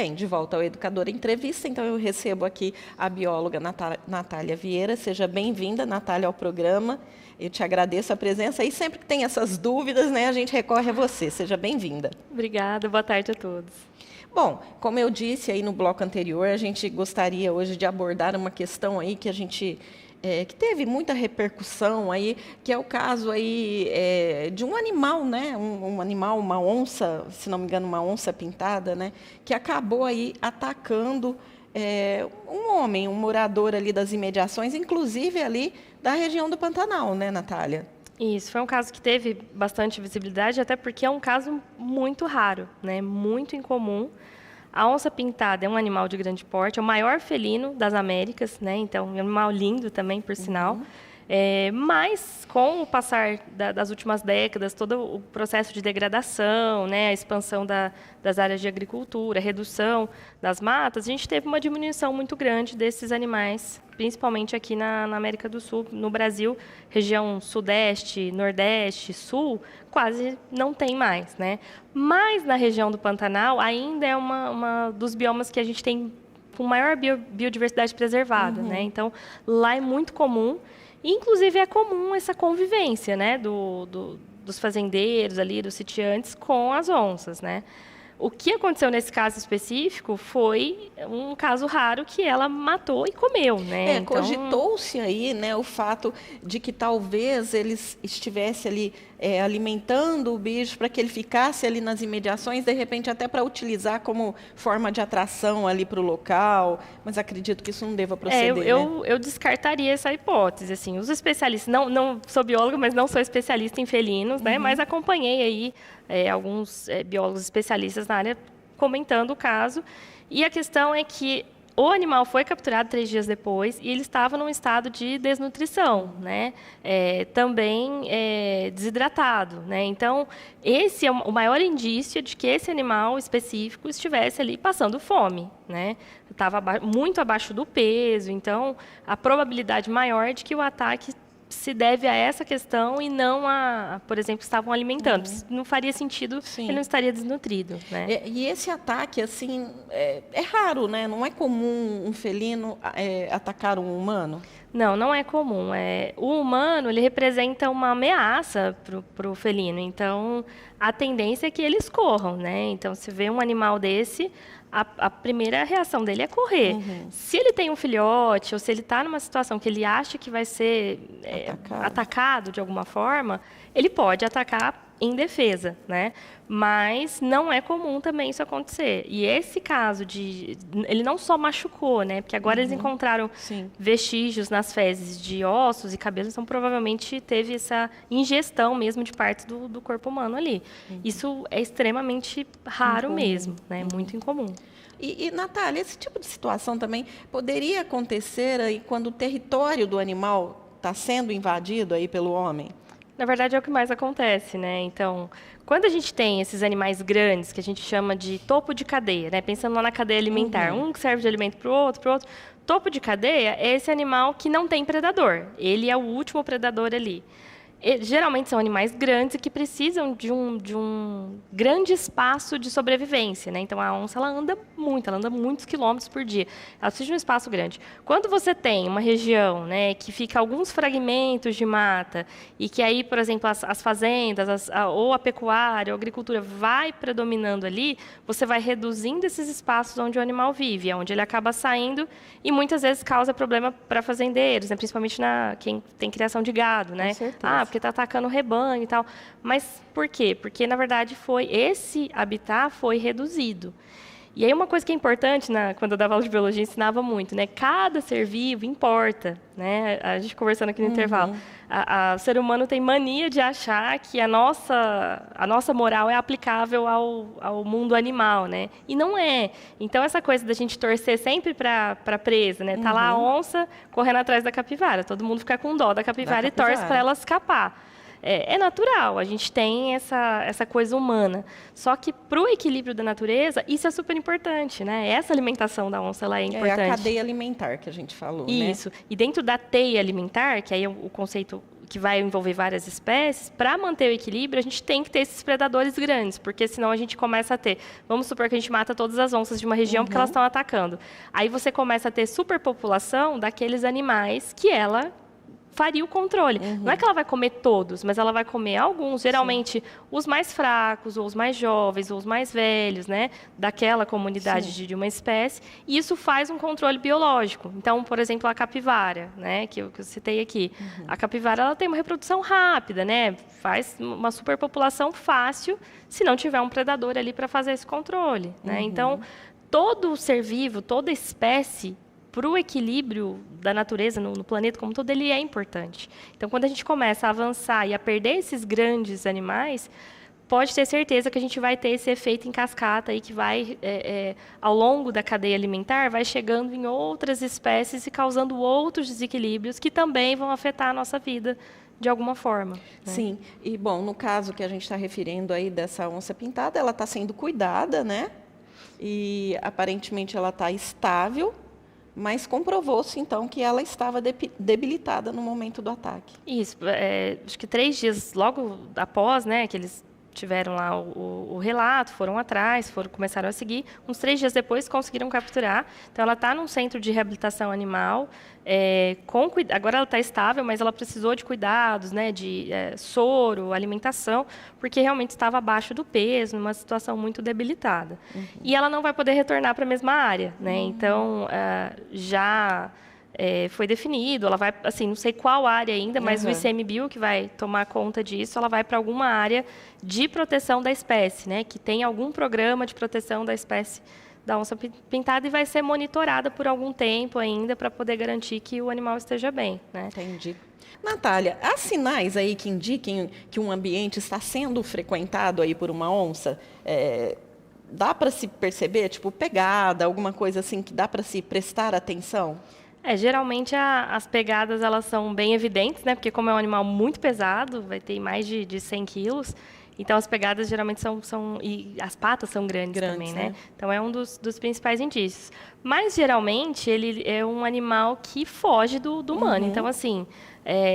bem, de volta ao Educador Entrevista, então eu recebo aqui a bióloga Natália Vieira. Seja bem-vinda, Natália, ao programa. Eu te agradeço a presença e sempre que tem essas dúvidas, né, a gente recorre a você. Seja bem-vinda. Obrigada, boa tarde a todos. Bom, como eu disse aí no bloco anterior, a gente gostaria hoje de abordar uma questão aí que a gente que teve muita repercussão aí, que é o caso aí de um animal, né, um animal, uma onça, se não me engano, uma onça pintada, né, que acabou aí atacando um homem, um morador ali das imediações, inclusive ali da região do Pantanal, né, Natália? Isso, foi um caso que teve bastante visibilidade, até porque é um caso muito raro, né, muito incomum. A onça pintada é um animal de grande porte, é o maior felino das Américas, né? Então, é um animal lindo também, por sinal. Mas, com o passar das últimas décadas, todo o processo de degradação, né? A expansão das áreas de agricultura, a redução das matas, a gente teve uma diminuição muito grande desses animais, principalmente aqui na América do Sul. No Brasil, região sudeste, nordeste, sul, quase não tem mais, né? Mas na região do Pantanal ainda é uma dos biomas que a gente tem com maior biodiversidade preservada, né? Então, lá é muito comum. Inclusive, é comum essa convivência, né, dos fazendeiros ali, dos sitiantes, com as onças, né? O que aconteceu nesse caso específico foi um caso raro que ela matou e comeu, né? Então... Cogitou-se aí, né, o fato de que talvez eles estivessem ali alimentando o bicho para que ele ficasse ali nas imediações, de repente até para utilizar como forma de atração ali para o local, mas acredito que isso não deva proceder, né? Eu descartaria essa hipótese, assim. Os especialistas, não sou bióloga, mas não sou especialista em felinos, né? Mas acompanhei aí alguns biólogos especialistas na área comentando o caso. E a questão é que o animal foi capturado 3 dias depois e ele estava num estado de desnutrição, né? Também desidratado, né? Então, esse é o maior indício de que esse animal específico estivesse ali passando fome, né? Estava muito abaixo do peso, então a probabilidade maior de que o ataque se deve a essa questão e não por exemplo, estavam alimentando. Não faria sentido, sim, ele não estaria desnutrido, né? E esse ataque, assim, é raro, né? Não é comum um felino atacar um humano? Não é comum. O humano, ele representa uma ameaça para o felino, então a tendência é que eles corram, né? Então, se vê um animal desse, a primeira reação dele é correr. Se ele tem um filhote, ou se ele está numa situação que ele acha que vai ser atacado de alguma forma, ele pode atacar em defesa, né? Mas não é comum também isso acontecer. E esse caso ele não só machucou, né? Porque agora eles encontraram vestígios nas fezes de ossos e cabelos, então provavelmente teve essa ingestão mesmo de partes do corpo humano ali. Isso é extremamente raro mesmo, né? Muito incomum. E, Natália, esse tipo de situação também poderia acontecer aí quando o território do animal está sendo invadido aí pelo homem? Na verdade, é o que mais acontece, né? Então, quando a gente tem esses animais grandes, que a gente chama de topo de cadeia, né? Pensando lá na cadeia alimentar, um que serve de alimento para o outro. Topo de cadeia é esse animal que não tem predador. Ele é o último predador ali. Geralmente são animais grandes e que precisam de um grande espaço de sobrevivência, né? Então, a onça ela anda muitos quilômetros por dia. Ela precisa de um espaço grande. Quando você tem uma região, né, que fica alguns fragmentos de mata e que aí, por exemplo, as fazendas, ou a pecuária, ou a agricultura vai predominando ali, você vai reduzindo esses espaços onde o animal vive, onde ele acaba saindo e muitas vezes causa problema para fazendeiros, né? Principalmente quem tem criação de gado, né? Com certeza. Porque está atacando o rebanho e tal. Mas por quê? Porque, na verdade, esse habitat foi reduzido. E aí uma coisa que é importante, quando eu dava aula de biologia, ensinava muito, né? Cada ser vivo importa, né? A gente conversando aqui no intervalo. O ser humano tem mania de achar que a nossa moral é aplicável ao mundo animal, né? E não é. Então, essa coisa da gente torcer sempre para a presa, né? Tá lá a onça correndo atrás da capivara. Todo mundo fica com dó da capivara e torce para ela escapar. É natural, a gente tem essa coisa humana. Só que, para o equilíbrio da natureza, isso é super importante, né? Essa alimentação da onça ela é importante. É a cadeia alimentar que a gente falou, isso. né? E dentro da teia alimentar, que aí é o conceito que vai envolver várias espécies, para manter o equilíbrio, a gente tem que ter esses predadores grandes, porque senão a gente começa a ter... Vamos supor que a gente mata todas as onças de uma região porque elas estão atacando. Aí você começa a ter superpopulação daqueles animais que ela faria o controle. Não é que ela vai comer todos, mas ela vai comer alguns, geralmente os mais fracos, ou os mais jovens, ou os mais velhos, né, daquela comunidade de uma espécie, e isso faz um controle biológico. Então, por exemplo, a capivara, né, que eu citei aqui. A capivara, ela tem uma reprodução rápida, né, faz uma superpopulação fácil, se não tiver um predador ali para fazer esse controle, né? Então, todo ser vivo, toda espécie, para o equilíbrio da natureza no planeta como um todo, ele é importante. Então, quando a gente começa a avançar e a perder esses grandes animais, pode ter certeza que a gente vai ter esse efeito em cascata aí que vai, ao longo da cadeia alimentar, vai chegando em outras espécies e causando outros desequilíbrios que também vão afetar a nossa vida de alguma forma. Né? Sim. E, bom, no caso que a gente está referindo aí dessa onça pintada, ela está sendo cuidada, né? E, aparentemente, ela está estável, mas comprovou-se, então, que ela estava debilitada no momento do ataque. Isso. Acho que 3 dias logo após, né, que eles tiveram lá o relato, foram atrás, começaram a seguir. Uns 3 dias depois, conseguiram capturar. Então, ela está num centro de reabilitação animal. Agora ela está estável, mas ela precisou de cuidados, né, de soro, alimentação, porque realmente estava abaixo do peso, numa situação muito debilitada. E ela não vai poder retornar para a mesma área, né? Então, já foi definido, ela vai, assim, não sei qual área ainda, mas o ICMBio que vai tomar conta disso, ela vai para alguma área de proteção da espécie, né, que tem algum programa de proteção da espécie da onça pintada e vai ser monitorada por algum tempo ainda para poder garantir que o animal esteja bem, né? Entendi. Natália, há sinais aí que indiquem que um ambiente está sendo frequentado aí por uma onça? Dá para se perceber, tipo, pegada, alguma coisa assim que dá para se prestar atenção? Geralmente as pegadas elas são bem evidentes, né? Porque como é um animal muito pesado, vai ter mais de 100 quilos, então as pegadas geralmente são e as patas são grandes também, né? Então é um dos principais indícios. Mas geralmente ele é um animal que foge do humano. Então assim,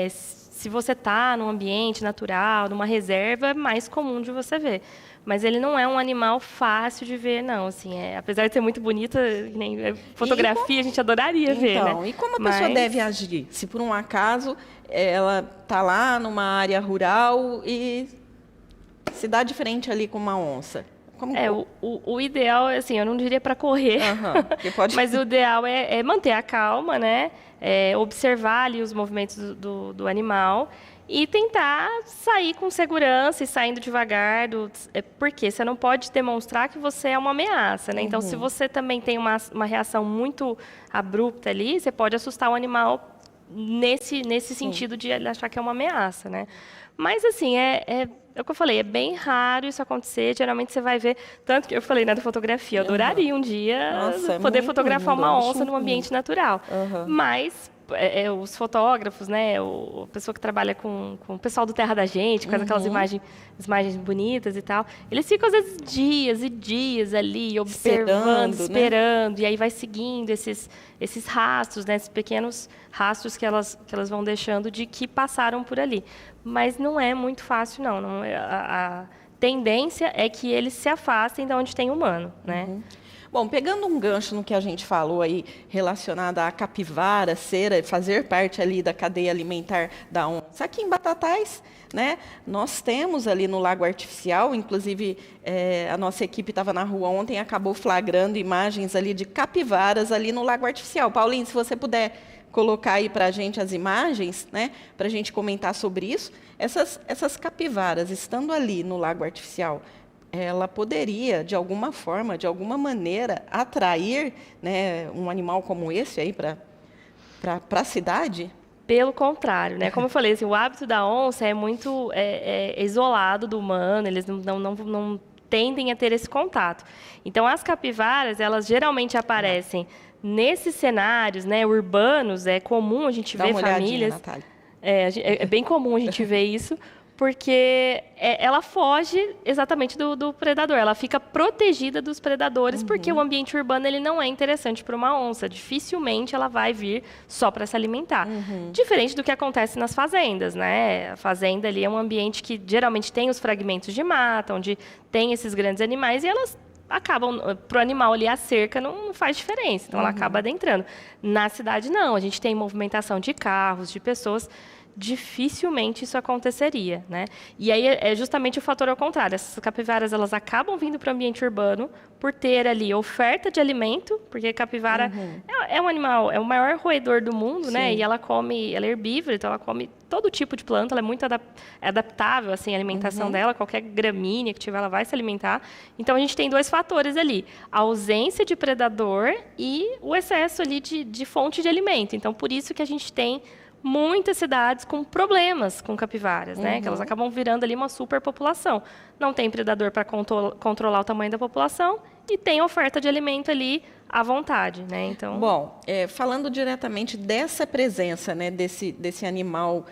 se você está num ambiente natural, numa reserva, é mais comum de você ver. Mas ele não é um animal fácil de ver, não. Assim, apesar de ser muito bonita, nem fotografia, a gente adoraria ver, né? Então, e como a pessoa deve agir? Se por um acaso ela está lá numa área rural e se dá de frente ali com uma onça. O ideal, assim, eu não diria para correr, mas o ideal é manter a calma, né? Observar ali os movimentos do animal e tentar sair com segurança e saindo devagar, porque você não pode demonstrar que você é uma ameaça, né? Então, se você também tem uma reação muito abrupta ali, você pode assustar o animal nesse sentido de ele achar que é uma ameaça, né? Mas, assim, é o que eu falei, é bem raro isso acontecer. Geralmente você vai ver, tanto que eu falei, né, da fotografia. Eu adoraria um dia poder fotografar uma onça num ambiente natural. Mas os fotógrafos, né, a pessoa que trabalha com o pessoal do Terra da Gente, com aquelas imagens bonitas e tal, eles ficam, às vezes, dias e dias ali, observando, esperando, e aí vai seguindo esses rastros, né, esses pequenos rastros que elas vão deixando de que passaram por ali. Mas não é muito fácil, não. A tendência é que eles se afastem de onde tem humano, né? Bom, pegando um gancho no que a gente falou aí, relacionado à capivara fazer parte ali da cadeia alimentar da onça. Aqui em Batatais, né, nós temos ali no Lago Artificial, inclusive a nossa equipe estava na rua ontem e acabou flagrando imagens ali de capivaras ali no Lago Artificial. Paulinho, se você puder colocar aí para a gente as imagens, né, para a gente comentar sobre isso. Essas capivaras, estando ali no Lago Artificial, ela poderia, de alguma forma, de alguma maneira, atrair, né, um animal como esse aí para a cidade? Pelo contrário, né? Como eu falei, assim, o hábito da onça é muito isolado do humano, eles não tendem a ter esse contato. Então, as capivaras, elas geralmente aparecem nesses cenários, né, urbanos. É comum a gente ver famílias. Natália. É bem comum a gente ver isso, porque ela foge exatamente do predador, ela fica protegida dos predadores, porque o ambiente urbano ele não é interessante para uma onça, dificilmente ela vai vir só para se alimentar. Diferente do que acontece nas fazendas, né? A fazenda ali é um ambiente que geralmente tem os fragmentos de mata, onde tem esses grandes animais e elas acabam, para o animal ali, a cerca não faz diferença, então ela acaba adentrando. Na cidade, não, a gente tem movimentação de carros, de pessoas, dificilmente isso aconteceria, né? E aí é justamente o fator ao contrário. Essas capivaras elas acabam vindo para o ambiente urbano por ter ali oferta de alimento, porque a capivara é um animal, é o maior roedor do mundo, né? E ela é herbívora, então ela come todo tipo de planta, ela é muito adaptável assim, à alimentação dela, qualquer gramínea que tiver, ela vai se alimentar. Então a gente tem dois fatores ali: a ausência de predador e o excesso ali de fonte de alimento. Então por isso que a gente tem muitas cidades com problemas com capivaras, né? Que elas acabam virando ali uma superpopulação. Não tem predador para controlar o tamanho da população e tem oferta de alimento ali à vontade, né? Então, bom, falando diretamente dessa presença, né, desse animal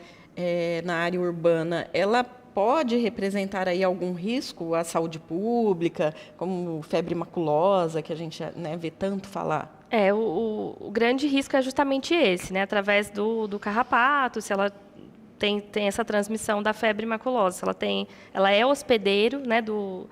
na área urbana, ela pode representar aí algum risco à saúde pública, como febre maculosa, que a gente, né, vê tanto falar? O grande risco é justamente esse, né? Através do carrapato, se ela tem essa transmissão da febre maculosa, se ela é hospedeiro, né, do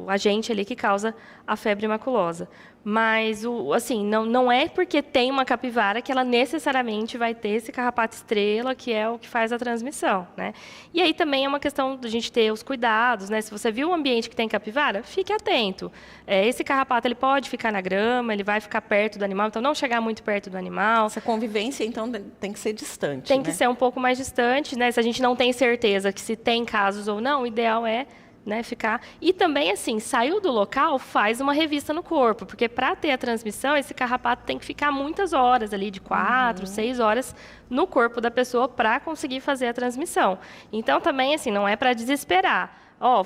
agente ali que causa a febre maculosa. Mas, assim, não é porque tem uma capivara que ela necessariamente vai ter esse carrapato estrela, que é o que faz a transmissão, né? E aí também é uma questão da gente ter os cuidados, né? Se você viu um ambiente que tem capivara, fique atento. Esse carrapato ele pode ficar na grama, ele vai ficar perto do animal, então não chegar muito perto do animal. Essa convivência, então, tem que ser distante, Tem que ser um pouco mais distante, né? Se a gente não tem certeza que se tem casos ou não, o ideal é, né, ficar. E também, assim, saiu do local, faz uma revista no corpo, porque para ter a transmissão, esse carrapato tem que ficar muitas horas ali, de 4, 6 horas no corpo da pessoa para conseguir fazer a transmissão. Então, também, assim, não é para desesperar.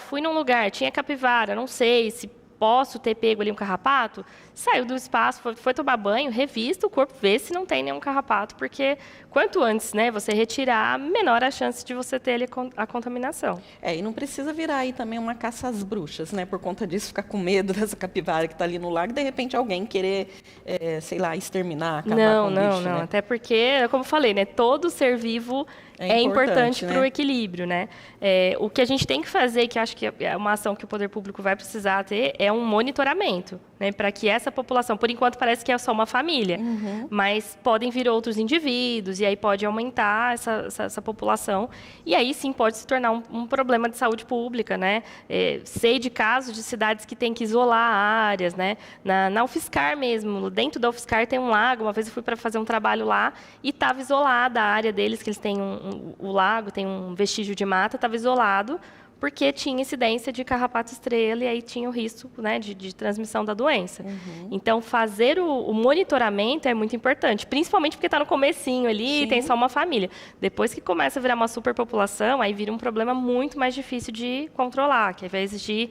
Fui num lugar, tinha capivara, não sei se posso ter pego ali um carrapato, saiu do espaço, foi tomar banho, revista o corpo, vê se não tem nenhum carrapato, porque quanto antes, né, você retirar, menor a chance de você ter ali a contaminação. E não precisa virar aí também uma caça às bruxas, né, por conta disso, ficar com medo dessa capivara que está ali no lago, e de repente alguém querer, sei lá, exterminar, acabar com o bicho, não, né? Até porque, como eu falei, né, todo ser vivo é importante para o equilíbrio, né? O que a gente tem que fazer, que acho que é uma ação que o poder público vai precisar ter, é um monitoramento, né, para que essa população, por enquanto parece que é só uma família, mas podem vir outros indivíduos e aí pode aumentar essa população e aí sim pode se tornar um problema de saúde pública, né? Sei de casos de cidades que têm que isolar áreas, né? Na UFSCar mesmo, dentro da UFSCar tem um lago, uma vez eu fui para fazer um trabalho lá e estava isolada a área deles, que eles têm o lago, tem um vestígio de mata, estava isolado, porque tinha incidência de carrapato estrela e aí tinha o risco, né, de transmissão da doença. Então, fazer o monitoramento é muito importante, principalmente porque está no comecinho ali e tem só uma família. Depois que começa a virar uma superpopulação, aí vira um problema muito mais difícil de controlar, que vai exigir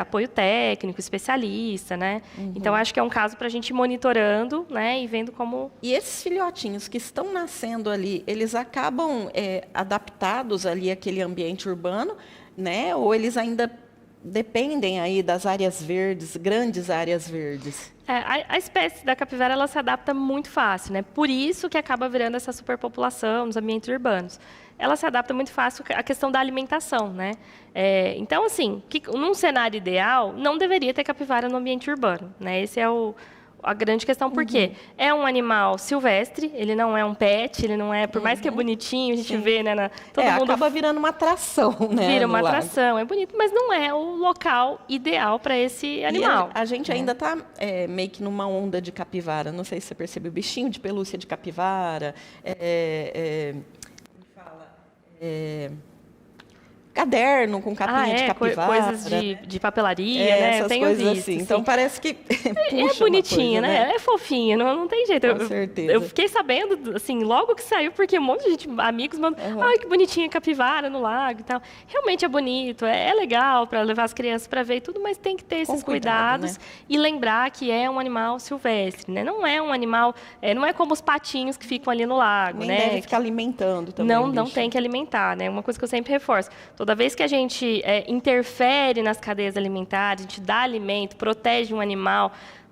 apoio técnico, especialista, né? Então, acho que é um caso para a gente ir monitorando, né, e vendo como... E esses filhotinhos que estão nascendo ali, eles acabam adaptados ali àquele ambiente urbano, né? Ou eles ainda dependem aí das áreas verdes, grandes áreas verdes? A espécie da capivara ela se adapta muito fácil, né? Por isso que acaba virando essa superpopulação nos ambientes urbanos. Ela se adapta muito fácil à questão da alimentação, né? Então, assim, num cenário ideal, não deveria ter capivara no ambiente urbano, né? Esse é a grande questão, porque é um animal silvestre, ele não é um pet, ele não é, por mais que é bonitinho, a gente vê, né? Todo mundo acaba virando uma atração, né? Vira uma atração, é bonito, mas não é o local ideal para esse animal. E a gente ainda está meio que numa onda de capivara, não sei se você percebeu, bichinho de pelúcia de capivara, caderno com capinha de capivara. Coisas de papelaria, né? Essas eu tenho coisas visto, assim. Então, parece que é bonitinho, né? É fofinho, não tem jeito. Com certeza. Eu fiquei sabendo, assim, logo que saiu, porque um monte de gente, amigos, mandam, ai, que bonitinha capivara no lago e tal. Realmente é bonito, é legal para levar as crianças para ver e tudo, mas tem que ter esses cuidados, né? E lembrar que é um animal silvestre, né? Não é um animal, não é como os patinhos que ficam ali no lago, Nem né? deve ficar alimentando também. Não tem que alimentar, né? Uma coisa que eu sempre reforço. Toda vez que a gente interfere nas cadeias alimentares, a gente dá alimento, protege um animal,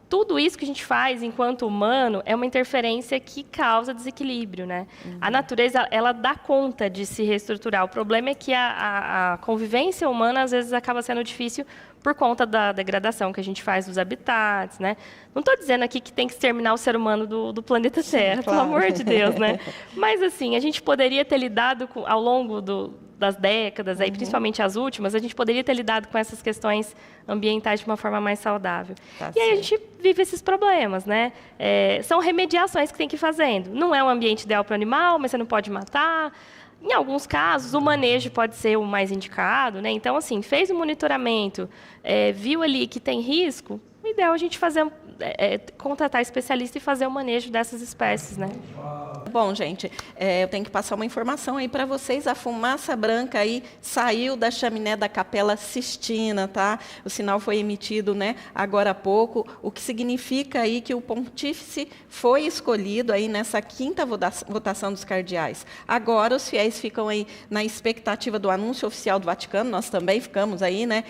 tudo isso que a gente faz enquanto humano é uma interferência que causa desequilíbrio, né? A natureza, ela dá conta de se reestruturar. O problema é que a convivência humana, às vezes, acaba sendo difícil por conta da degradação que a gente faz dos habitats, né? Não estou dizendo aqui que tem que exterminar o ser humano do planeta Terra, claro. Pelo amor de Deus, né? Mas, assim, a gente poderia ter lidado ao longo das décadas, aí, principalmente as últimas, a gente poderia ter lidado com essas questões ambientais de uma forma mais saudável. E aí a gente vive esses problemas, né? São remediações que tem que ir fazendo. Não é um ambiente ideal para o animal, mas você não pode matar. Em alguns casos, o manejo pode ser o mais indicado, né? Então, assim, fez o monitoramento, viu ali que tem risco, o ideal é a gente contratar especialista e fazer o manejo dessas espécies, né? Bom, gente, eu tenho que passar uma informação aí para vocês. A fumaça branca aí saiu da chaminé da Capela Sistina, tá? O sinal foi emitido, né, agora há pouco, o que significa aí que o pontífice foi escolhido aí nessa 5ª votação dos cardeais. Agora os fiéis ficam aí na expectativa do anúncio oficial do Vaticano. Nós também ficamos aí, né,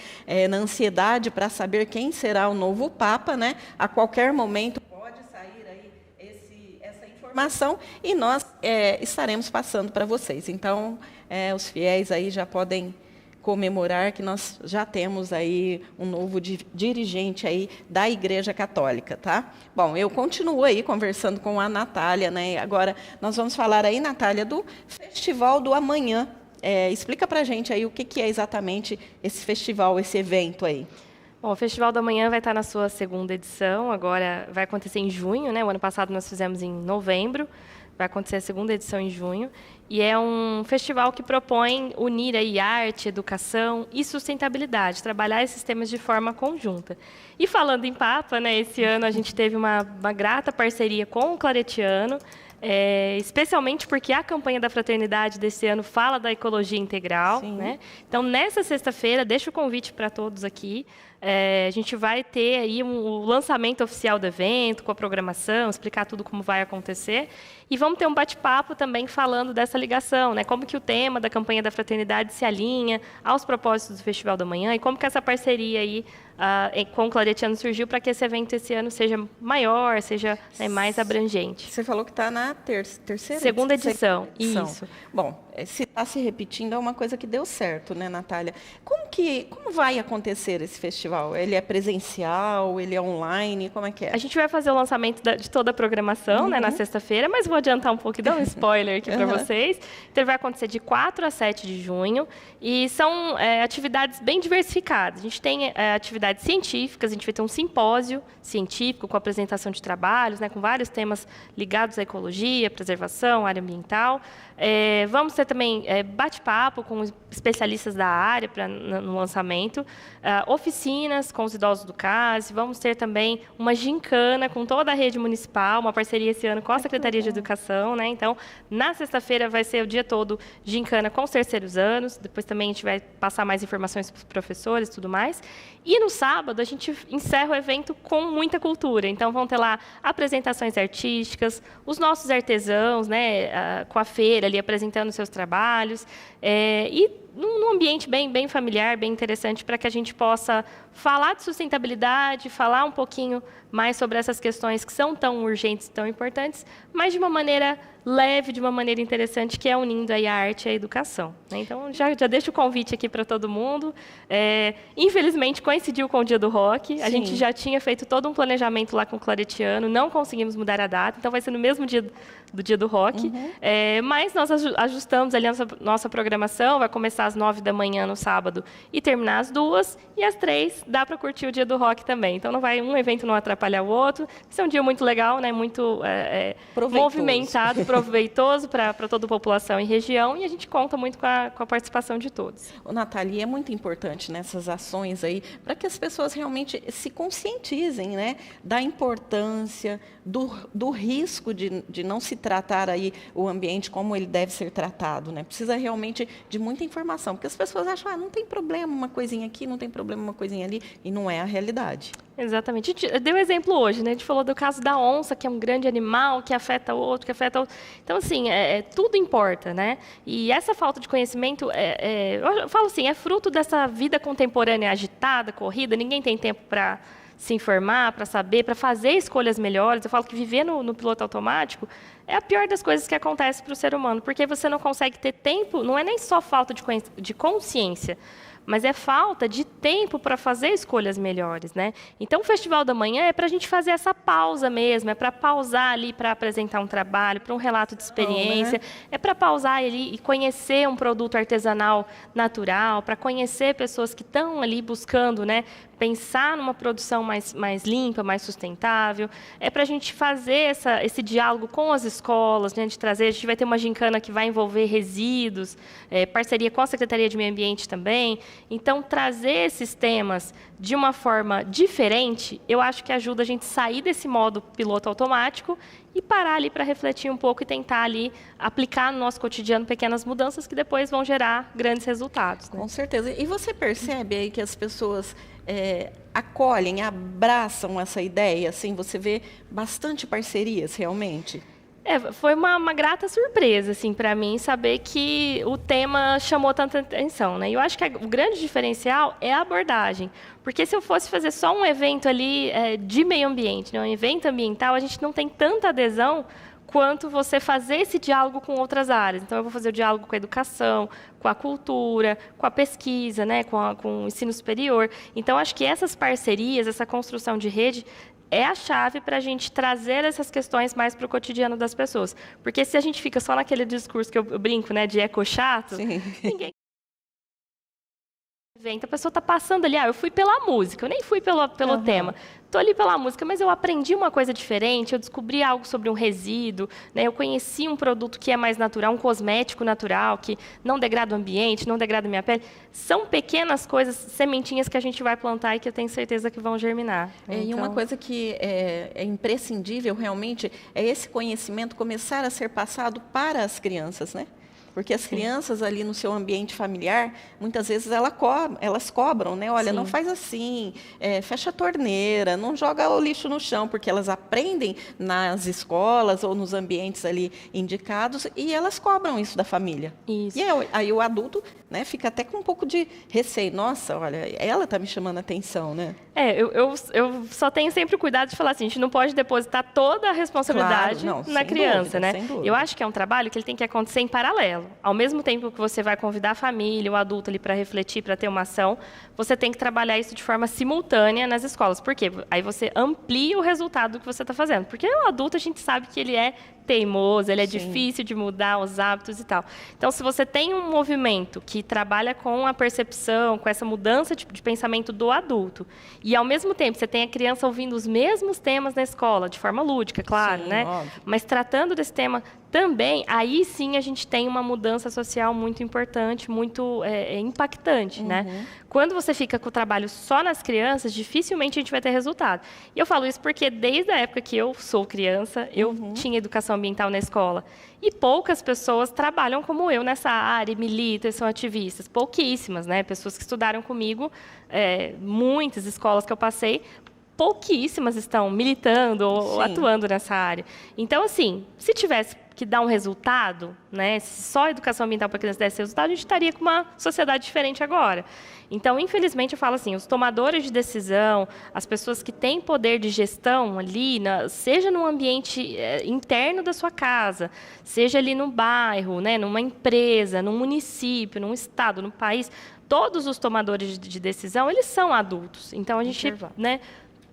na ansiedade para saber quem será o novo Papa, né? A qualquer momento pode sair aí essa informação e nós estaremos passando para vocês. Então, os fiéis aí já podem comemorar que nós já temos aí um novo dirigente aí da Igreja Católica, tá? Bom, eu continuo aí conversando com a Natália, né? Agora nós vamos falar aí, Natália, do Festival do Amanhã. Explica para a gente aí o que é exatamente esse festival, esse evento aí. Bom, o Festival da Manhã vai estar na sua 2ª edição, agora vai acontecer em junho, né? O ano passado nós fizemos em novembro, vai acontecer a 2ª edição em junho, e é um festival que propõe unir aí arte, educação e sustentabilidade, trabalhar esses temas de forma conjunta. E falando em Papa, né? Esse ano a gente teve uma grata parceria com o Claretiano, especialmente porque a campanha da fraternidade desse ano fala da ecologia integral, né? Então, nessa sexta-feira, deixo o convite para todos aqui. A gente vai ter aí o lançamento oficial do evento, com a programação, explicar tudo como vai acontecer. E vamos ter um bate-papo também falando dessa ligação, né? Como que o tema da campanha da fraternidade se alinha aos propósitos do Festival da Manhã e como que essa parceria aí com o Claretiano surgiu para que esse evento esse ano seja maior, seja mais abrangente. Você falou que está na terceira? 2ª edição, isso. Bom, se está se repetindo é uma coisa que deu certo, né, Natália? Como vai acontecer esse festival? Ele é presencial, ele é online, como é que é? A gente vai fazer o lançamento de toda a programação, né, na sexta-feira, mas vou adiantar um pouco e dar um spoiler aqui para vocês. Então, ele vai acontecer de 4 a 7 de junho e são atividades bem diversificadas. A gente tem atividades científicas, a gente vai ter um simpósio científico com apresentação de trabalhos, né, com vários temas ligados à ecologia, preservação, área ambiental. Vamos ter também bate-papo com especialistas da área no lançamento, oficinas com os idosos do CAS, vamos ter também uma gincana com toda a rede municipal, uma parceria esse ano com a Secretaria de Educação, né? Então, na sexta-feira vai ser o dia todo gincana com os terceiros anos, depois também a gente vai passar mais informações para os professores e tudo mais. E no sábado a gente encerra o evento com muita cultura, então vão ter lá apresentações artísticas, os nossos artesãos, né, com a feira ali apresentando seus trabalhos, e num ambiente bem familiar, bem interessante, para que a gente possa falar de sustentabilidade, falar um pouquinho mais sobre essas questões que são tão urgentes, tão importantes, mas de uma maneira leve, de uma maneira interessante, que é unindo aí a arte e a educação, né? Então, já deixo o convite aqui para todo mundo. Infelizmente, coincidiu com o Dia do Rock. A gente já tinha feito todo um planejamento lá com o Claretiano, não conseguimos mudar a data, então vai ser no mesmo dia do Dia do Rock. Mas nós ajustamos ali a nossa programação, vai começar às 9 da manhã no sábado e terminar às 2, e às 3 dá para curtir o Dia do Rock também. Então, um evento não atrapalhar o outro. Esse é um dia muito legal, né? Muito movimentado, proveitoso para toda a população e região, e a gente conta muito com a participação de todos. Ô, Nathalie, é muito importante nessas ações aí, para que as pessoas realmente se conscientizem, né, da importância, do risco de não se tratar aí o ambiente como ele deve ser tratado, né? Precisa realmente de muita informação, porque as pessoas acham, não tem problema uma coisinha aqui, não tem problema uma coisinha ali, e não é a realidade. Exatamente. A gente deu exemplo hoje, né? A gente falou do caso da onça, que é um grande animal, que afeta o outro, que afeta o outro. Então, assim, tudo importa, né? E essa falta de conhecimento, eu falo assim, é fruto dessa vida contemporânea agitada, corrida, ninguém tem tempo para se informar, para saber, para fazer escolhas melhores. Eu falo que viver no piloto automático é a pior das coisas que acontece para o ser humano, porque você não consegue ter tempo, não é nem só falta de consciência, mas é falta de tempo para fazer escolhas melhores, né? Então, o Festival da Manhã é para a gente fazer essa pausa mesmo, é para pausar ali para apresentar um trabalho, para um relato de experiência, é para pausar ali e conhecer um produto artesanal natural, para conhecer pessoas que estão ali buscando, né, pensar numa produção mais limpa, mais sustentável. É para a gente fazer esse diálogo com as escolas, né, de trazer, a gente vai ter uma gincana que vai envolver resíduos, parceria com a Secretaria de Meio Ambiente também. Então, trazer esses temas de uma forma diferente, eu acho que ajuda a gente a sair desse modo piloto automático e parar ali para refletir um pouco e tentar ali aplicar no nosso cotidiano pequenas mudanças que depois vão gerar grandes resultados, né? Com certeza. E você percebe aí que as pessoas acolhem, abraçam essa ideia? Assim, você vê bastante parcerias, realmente? Foi uma grata surpresa, assim, para mim, saber que o tema chamou tanta atenção, né? E eu acho que o grande diferencial é a abordagem, porque se eu fosse fazer só um evento ali de meio ambiente, né, um evento ambiental, a gente não tem tanta adesão quanto você fazer esse diálogo com outras áreas. Então, eu vou fazer o diálogo com a educação, com a cultura, com a pesquisa, né, com o ensino superior. Então, acho que essas parcerias, essa construção de rede, é a chave para a gente trazer essas questões mais para o cotidiano das pessoas. Porque se a gente fica só naquele discurso que eu brinco, né, de eco chato, ninguém... A pessoa está passando ali, eu fui pela música, eu nem fui pelo tema. Estou ali pela música, mas eu aprendi uma coisa diferente, eu descobri algo sobre um resíduo, né? Eu conheci um produto que é mais natural, um cosmético natural, que não degrada o ambiente, não degrada a minha pele. São pequenas coisas, sementinhas que a gente vai plantar e que eu tenho certeza que vão germinar. E uma coisa que é imprescindível, realmente, é esse conhecimento começar a ser passado para as crianças, né? Porque as crianças ali no seu ambiente familiar, muitas vezes elas cobram, né? Olha, não faz assim, fecha a torneira, não joga o lixo no chão, porque elas aprendem nas escolas ou nos ambientes ali indicados e elas cobram isso da família. Isso. E aí o adulto, né, fica até com um pouco de receio. Nossa, olha, ela está me chamando a atenção, né? Eu só tenho sempre o cuidado de falar assim, a gente não pode depositar toda a responsabilidade na criança, né? Eu acho que é um trabalho que ele tem que acontecer em paralelo. Ao mesmo tempo que você vai convidar a família, o adulto ali para refletir, para ter uma ação, você tem que trabalhar isso de forma simultânea nas escolas. Por quê? Aí você amplia o resultado do que você está fazendo. Porque o adulto, a gente sabe que ele é teimoso, ele é difícil de mudar os hábitos e tal. Então, se você tem um movimento que trabalha com a percepção, com essa mudança de pensamento do adulto, e ao mesmo tempo você tem a criança ouvindo os mesmos temas na escola, de forma lúdica, claro, né? Óbvio. Mas tratando desse tema também, aí sim a gente tem uma mudança social muito importante, muito impactante, né? Quando você fica com o trabalho só nas crianças, dificilmente a gente vai ter resultado. E eu falo isso porque desde a época que eu sou criança, eu tinha educação ambiental na escola. E poucas pessoas trabalham como eu nessa área, militam, são ativistas. Pouquíssimas, né? Pessoas que estudaram comigo, muitas escolas que eu passei, pouquíssimas estão militando ou atuando nessa área. Então, assim, se tivesse que dar um resultado, né, se só a educação ambiental para crianças desse resultado, a gente estaria com uma sociedade diferente agora. Então, infelizmente, eu falo assim, os tomadores de decisão, as pessoas que têm poder de gestão ali, seja no ambiente interno da sua casa, seja ali no bairro, né, numa empresa, num município, num estado, num país, todos os tomadores de decisão, eles são adultos. Então, a gente, né,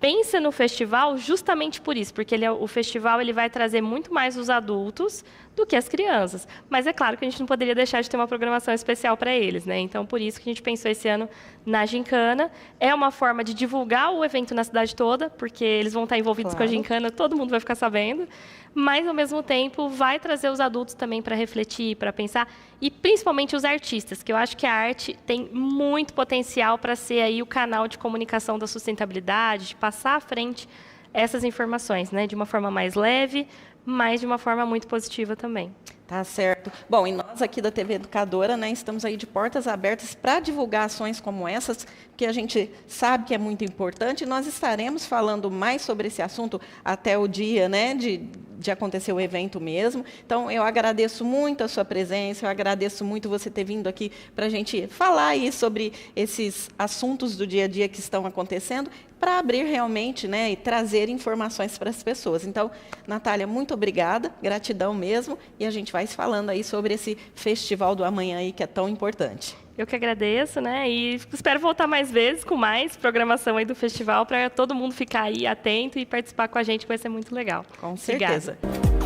pensa no festival justamente por isso, porque o festival ele vai trazer muito mais os adultos do que as crianças. Mas é claro que a gente não poderia deixar de ter uma programação especial para eles, né? Então, por isso que a gente pensou esse ano na gincana. É uma forma de divulgar o evento na cidade toda, porque eles vão estar envolvidos com a gincana, todo mundo vai ficar sabendo. Mas, ao mesmo tempo, vai trazer os adultos também para refletir, para pensar, e principalmente os artistas, que eu acho que a arte tem muito potencial para ser aí o canal de comunicação da sustentabilidade, de passar à frente essas informações, né? De uma forma mais leve, mas de uma forma muito positiva também. Tá certo. Bom, e nós aqui da TV Educadora, né, estamos aí de portas abertas para divulgar ações como essas, que a gente sabe que é muito importante. Nós estaremos falando mais sobre esse assunto até o dia, né, de acontecer o evento mesmo. Então, eu agradeço muito a sua presença, eu agradeço muito você ter vindo aqui para a gente falar aí sobre esses assuntos do dia a dia que estão acontecendo, para abrir realmente, né, e trazer informações para as pessoas. Então, Natália, muito obrigada, gratidão mesmo, e a gente vai se falando aí sobre esse Festival do Amanhã aí que é tão importante. Eu que agradeço, né? E espero voltar mais vezes com mais programação aí do festival para todo mundo ficar aí atento e participar com a gente, que vai ser muito legal. Com certeza. Obrigada.